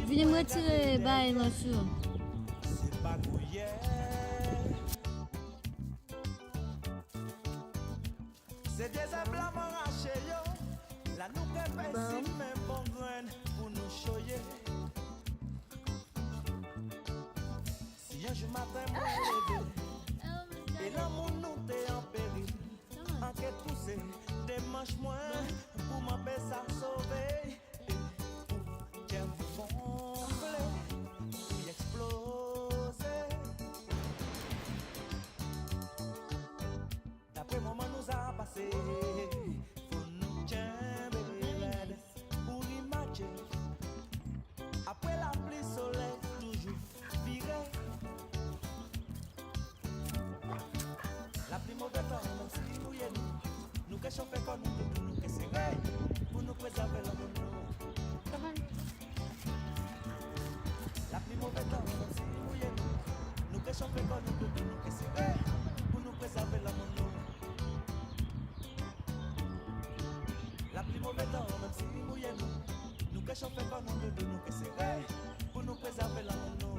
Venez me retirer, bye, là, sur. C'est pas gouillé. C'est des emblemes arrachés, yo. La nous fait si même bon grain pour nous choyer. Si un jour matin, moi levé, et l'amour nous t'est en péril. Enquête poussée, démanche moins pour m'empêcher à sauver. Quel gonflé, puis exploser. D'après moment nous a passé, faut nous tirer pour imaginer. Après la pluie, soleil toujours viré. La pluie mauvais temps, même si nous y est nous que chauffer comme nous que serrer pour nous préserver l'amour. La pluie mauvais temps, même si nous y est nous que chauffer comme nous que serrer pour nous préserver l'amour. La pluie mauvais temps, même si nous y est nous que chauffer comme nous que serrer pour nous préserver l'amour.